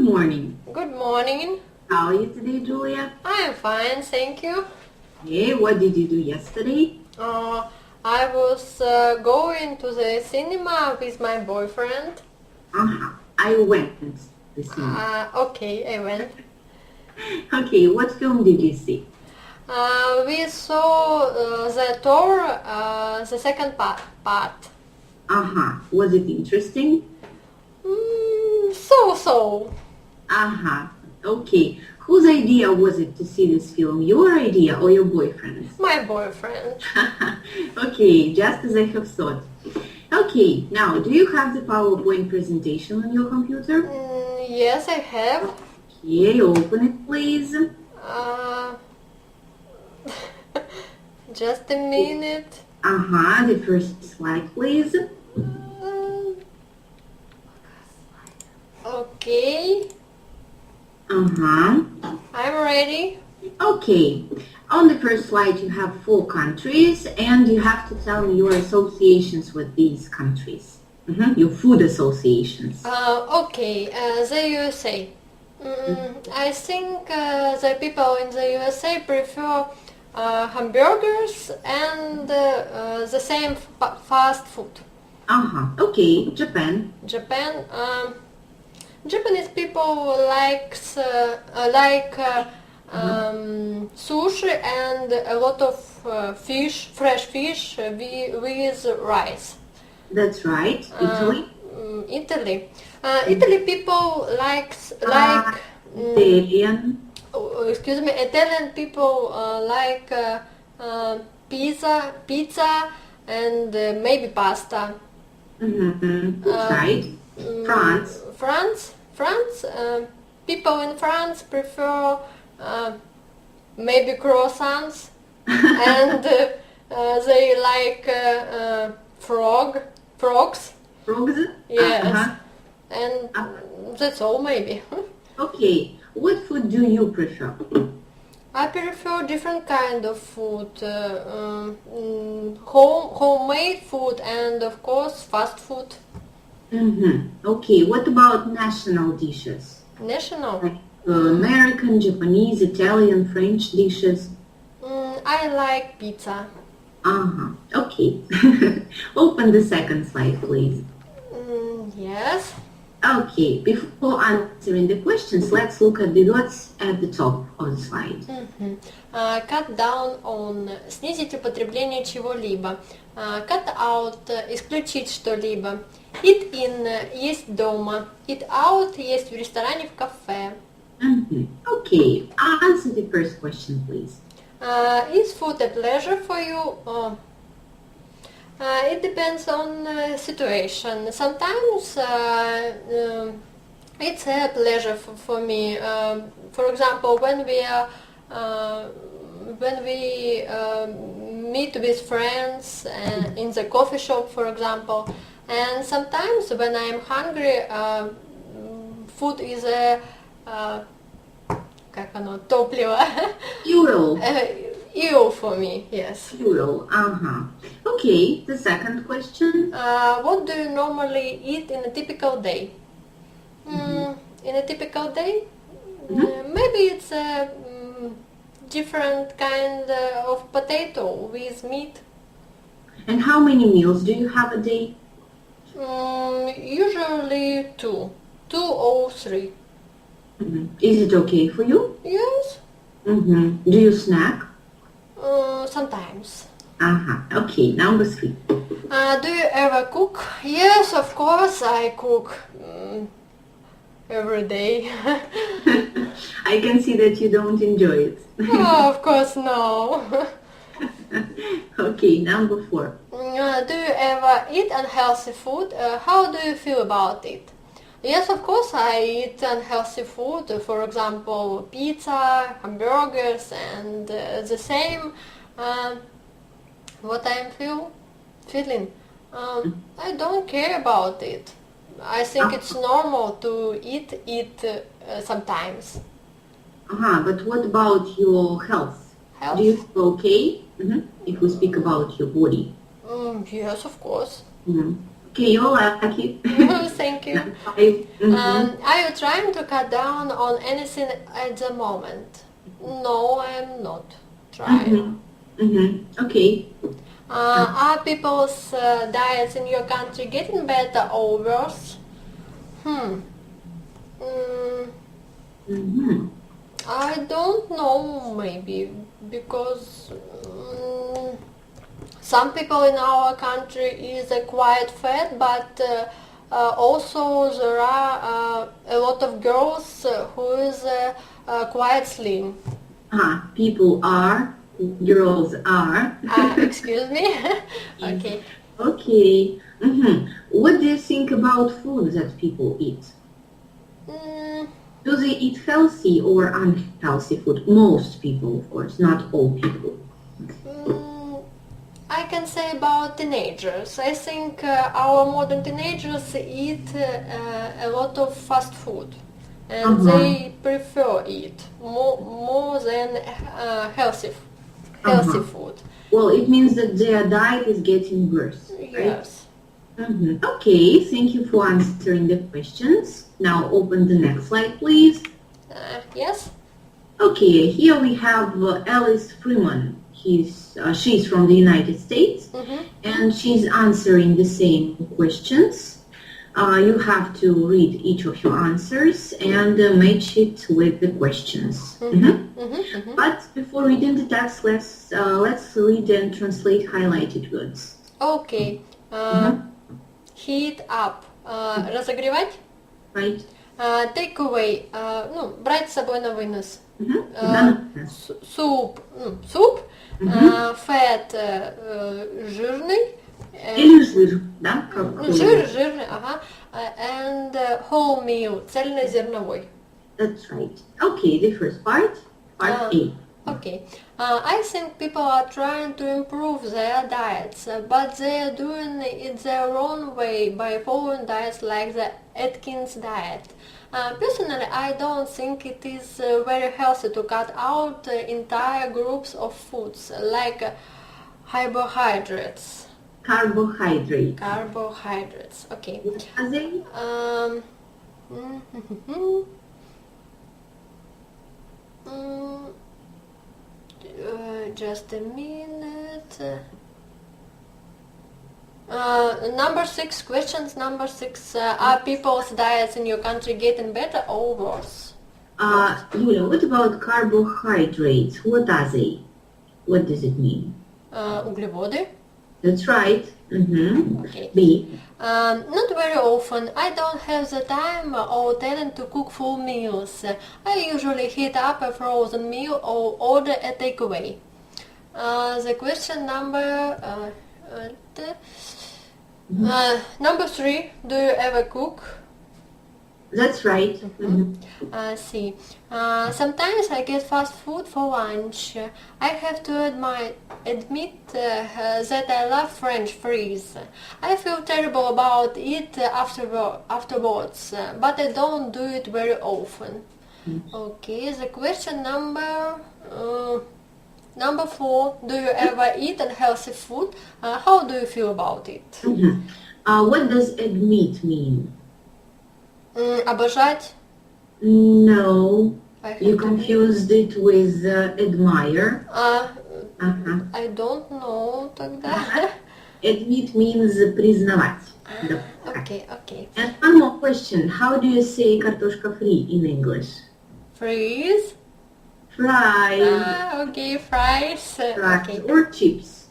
morning. Good morning. How are you today, Julia? I am fine, thank you. Hey, what did you do yesterday? I was going to the cinema with my boyfriend. I went to the cinema. Okay, I went. Okay, what film did you see? We saw the tour, the second part. Was it interesting? So. Okay. Whose idea was it to see this film? Your idea or your boyfriend's? My boyfriend. Okay, just as I have thought. Okay, now, do you have the PowerPoint presentation on your computer? Yes, I have. Okay, open it, please. Just a minute. The first slide, please. Okay. I'm ready. Okay. On the first slide, you have 4 countries, and you have to tell me your associations with these countries. Your food associations. Okay, the USA. I think the people in the USA prefer hamburgers and the same fast food. Okay, Japan. Japanese people like sushi and a lot of fresh fish with rice. That's right. Italy. Italy people like Italian. Italian people like pizza and maybe pasta. That's right. France. People in France prefer maybe croissants and they like frogs. Frogs? Yes. And that's all maybe. Okay. What food do you prefer? I prefer different kind of food. Homemade food and of course fast food. Okay. What about national dishes? National? Like American, Japanese, Italian, French dishes? I like pizza. Okay. Open the second slide, please. Yes. Okay. Before answering the questions, let's look at the words at the top of the slide. Cut down on снизить употребление чего-либо. Cut out исключить что-либо. Eat in есть дома. Eat out есть в ресторане, в кафе. Okay. Answer the first question, please. Is food a pleasure for you? It depends on situation. Sometimes it's a pleasure for me. For example, when we meet with friends in the coffee shop, for example, and sometimes when I'm hungry, food is a топливо. Fuel for me, yes. Fuel, Okay, the second question. What do you normally eat in a typical day? In a typical day? Maybe it's a different kind of potato with meat. And how many meals do you have a day? Usually 2 or 3. Is it okay for you? Yes. Do you snack? Sometimes. Okay, number 3. Do you ever cook? Yes, of course I cook every day. I can see that you don't enjoy it. Oh, of course no. Okay, number 4. Do you ever eat unhealthy food? How do you feel about it? Yes, of course I eat unhealthy food, for example pizza, hamburgers and the same. What I'm feeling? I don't care about it. I think it's normal to eat sometimes. But what about your health? Health? Do you feel okay? If we speak about your body. Yes, of course. Okay, you're lucky. Thank you. 5. Are you trying to cut down on anything at the moment? No, I'm not trying. Okay. Are people's diets in your country getting better or worse? I don't know, maybe, because some people in our country is quite fat, but also there are a lot of girls who is quite slim. People are, girls are. Excuse me? Okay. Okay. What do you think about food that people eat? Do they eat healthy or unhealthy food? Most people, of course, not all people. I can say about teenagers. I think our modern teenagers eat a lot of fast food, and they prefer it more than healthy food. Well, it means that their diet is getting worse, right? Yes. Okay, thank you for answering the questions. Now open the next slide, please. Yes. Okay, here we have Alice Freeman. She's from the United States, and she's answering the same questions. You have to read each of your answers and match it with the questions. But before reading the text, let's read and translate highlighted words. Okay. Heat up. Разогревать. Right. Take away. Брать с собой на вынос. Суп. Fat. Жирный. Или жир, да? Жирный, ага. And wholemeal. Цельнозерновой. That's right. Okay, the first part A. Okay. I think people are trying to improve their diets, but they are doing it their own way by following diets like the Atkins diet. Personally, I don't think it is very healthy to cut out entire groups of foods like carbohydrates. Carbohydrates. Okay. What are they? Just a minute. Number 6 questions. Number 6. Are people's diets in your country getting better or worse? Yulia, what about carbohydrates? What are they? What does it mean? Углеводы. That's right. Okay. B. Not very often. I don't have the time or talent to cook full meals. I usually heat up a frozen meal or order a takeaway. The question number 3. Do you ever cook? That's right. See. Sometimes I get fast food for lunch. I have to admit that I love French fries. I feel terrible about it afterwards, but I don't do it very often. Okay, the question number 4. Do you ever eat unhealthy food? How do you feel about it? What does admit mean? Обожать? No, you confused it with admire. I don't know тогда. Admit means признавать. Okay. And one more question. How do you say картошка free in English? Fries? Fries. Okay, fries. Okay. Or chips.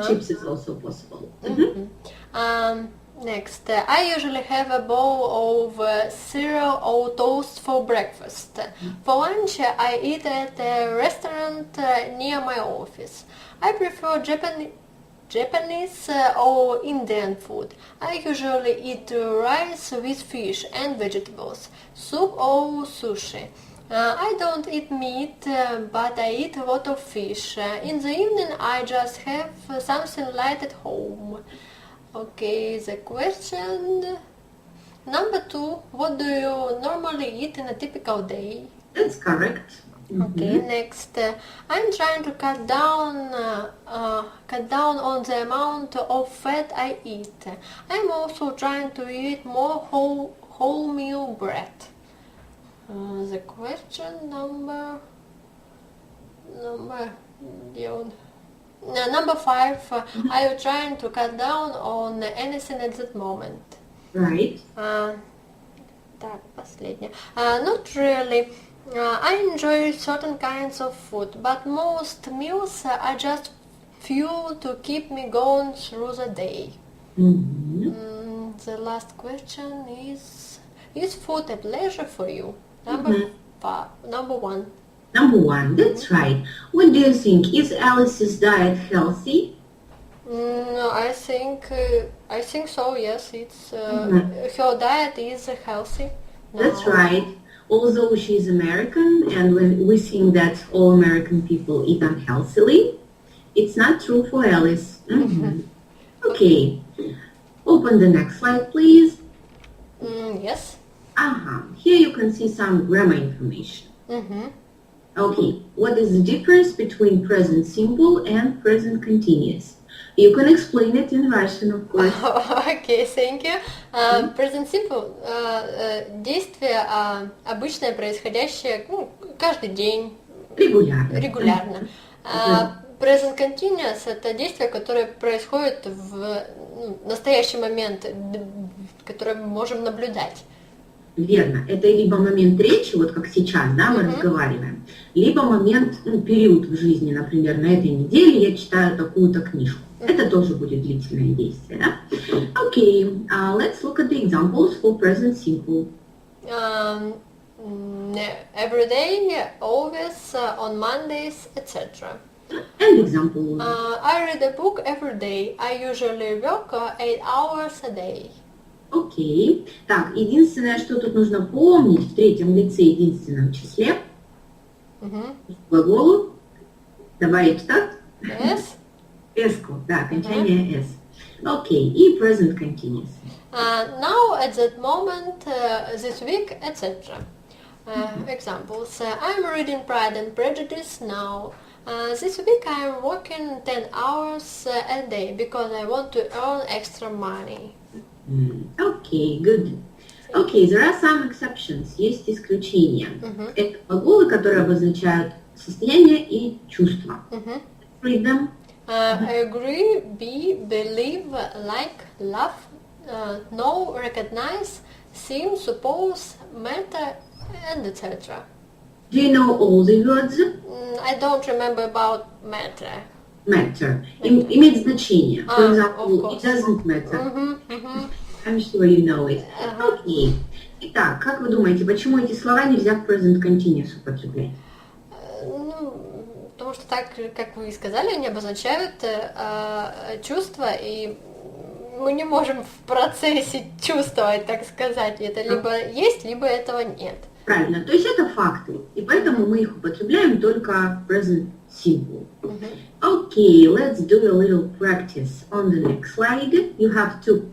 Chips is also possible. Next, I usually have a bowl of cereal or toast for breakfast. For lunch, I eat at a restaurant near my office. I prefer Japanese or Indian food. I usually eat rice with fish and vegetables, soup or sushi. I don't eat meat, but I eat a lot of fish. In the evening, I just have something light at home. Okay, the question number 2. What do you normally eat in a typical day? That's correct. Okay, next, I'm trying to cut down on the amount of fat I eat. I'm also trying to eat more wholemeal bread. The question number 5. Are you trying to cut down on anything at that moment? Right. Так, последнее. Not really. I enjoy certain kinds of food, but most meals are just fuel to keep me going through the day. The last question is food a pleasure for you? Number 1. Number 1, that's right. What do you think? Is Alice's diet healthy? I think so. Yes, it's her diet is healthy. That's right. Although she's American, and when we think that all American people eat unhealthily, it's not true for Alice. Okay. Open the next slide, please. Yes. Here you can see some grammar information. Okay. What is the difference between present simple and present continuous? You can explain it in Russian, of course. Okay, thank you. Present simple действие обычное, происходящее каждый день. Регулярно. Present continuous это действие, которое происходит в настоящий момент, которое мы можем наблюдать. Верно. Это либо момент речи, вот как сейчас, да, мы разговариваем, либо момент, период в жизни, например, на этой неделе я читаю такую-то книжку. Это тоже будет длительное действие, да? Okay, let's look at the examples for present simple. Every day, always, on Mondays, etc. And example. I read a book every day. I usually work 8 hours a day. Окей. Так, единственное, что тут нужно помнить в третьем лице единственном числе, глаголу, добавить что? Yes. S-ку, да, окончание S. Окей, и present continuous. Now, at that moment, this week, etc. Examples. I'm reading Pride and Prejudice now. This week I am working 10 hours a day because I want to earn extra money. Okay, good. Okay, there are some exceptions. Есть исключения. Это глаголы, которые обозначают состояние и чувства. Read them. Agree, be, believe, like, love, know, recognize, seem, suppose, matter, and etc. Do you know all the words? I don't remember about matter. Matter. Имеет значение. For example, it doesn't matter. I'm sure you know it. Okay. Итак, как вы думаете, почему эти слова нельзя в present continuous употреблять? Потому что так, как вы и сказали, они обозначают чувства, и мы не можем в процессе чувствовать, так сказать. Это либо есть, либо этого нет. Правильно. То есть это факты, и поэтому мы их употребляем только present simple. Okay, let's do a little practice on the next slide. You have 2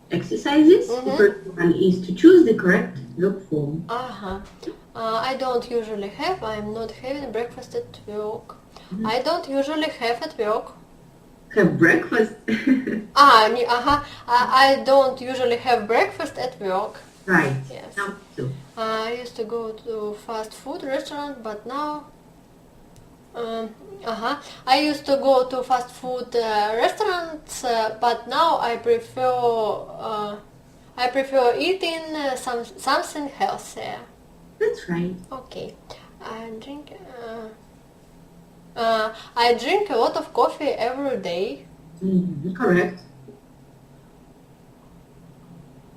exercises. The first one is to choose the correct verb form. I don't usually have. I'm not having breakfast at work. I don't usually have at work. Have breakfast? I don't usually have breakfast at work. Right. Yes. Number 2. I used to go to fast food restaurant, but now. I used to go to fast food restaurants, but now I prefer eating something healthier. That's right. Okay. I drink a lot of coffee every day. Correct.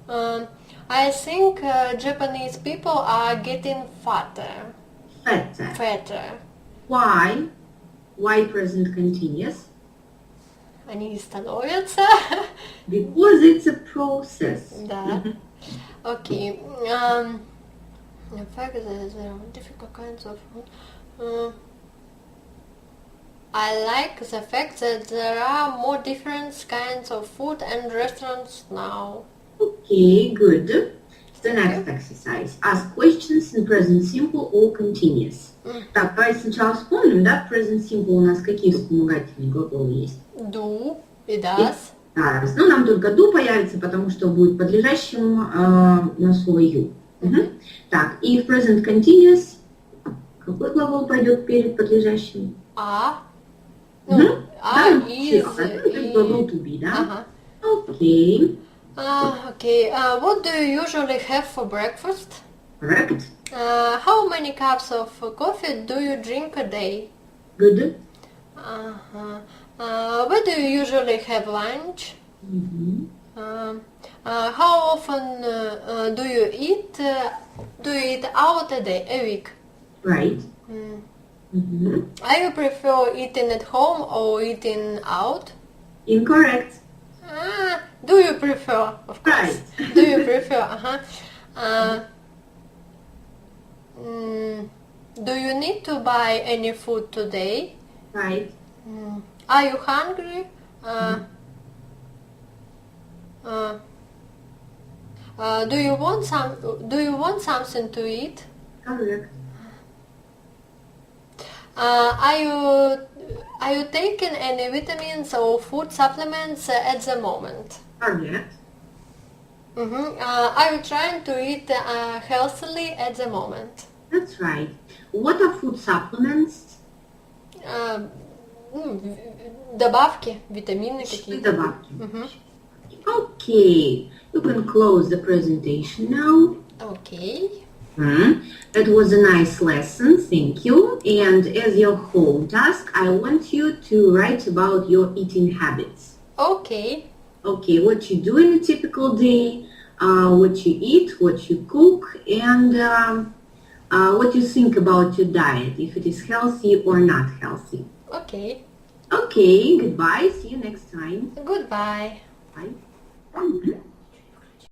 I think Japanese people are getting fatter. Fatter. Why? Why present continuous? Они становятся. Because it's a process. Да. Okay. In fact, there are different kinds of food. I like the fact that there are more different kinds of food and restaurants now. Okay, good. the next exercise. Ask questions in present simple or continuous. Так, давайте сначала вспомним, да, в present simple у нас какие вспомогательные глаголы есть? Do и does. Does. Ну, нам только do появится, потому что будет подлежащим на слово you. Так, и в present continuous какой глагол пойдет перед подлежащим? Ну, is, глагол to be, да? Окей. Okay. What do you usually have for breakfast? Correct. How many cups of coffee do you drink a day? Good. Where do you usually have lunch? How often do you eat out a week? Right. Are you prefer eating at home or eating out? Incorrect. Do you prefer? Of course. Right. Do you prefer? Do you need to buy any food today? Right. Are you hungry? Do you want something to eat? Correct. Are you taking any vitamins or food supplements at the moment? Correct. Are you trying to eat healthily at the moment? That's right. What are food supplements? Добавки, витамины какие-то. Добавки. Okay. You can close the presentation now. Okay. That was a nice lesson, thank you. And as your home task, I want you to write about your eating habits. Okay. Okay, what you do in a typical day, what you eat, what you cook, and what you think about your diet, if it is healthy or not healthy. Okay. Okay, goodbye, see you next time. Goodbye. Bye.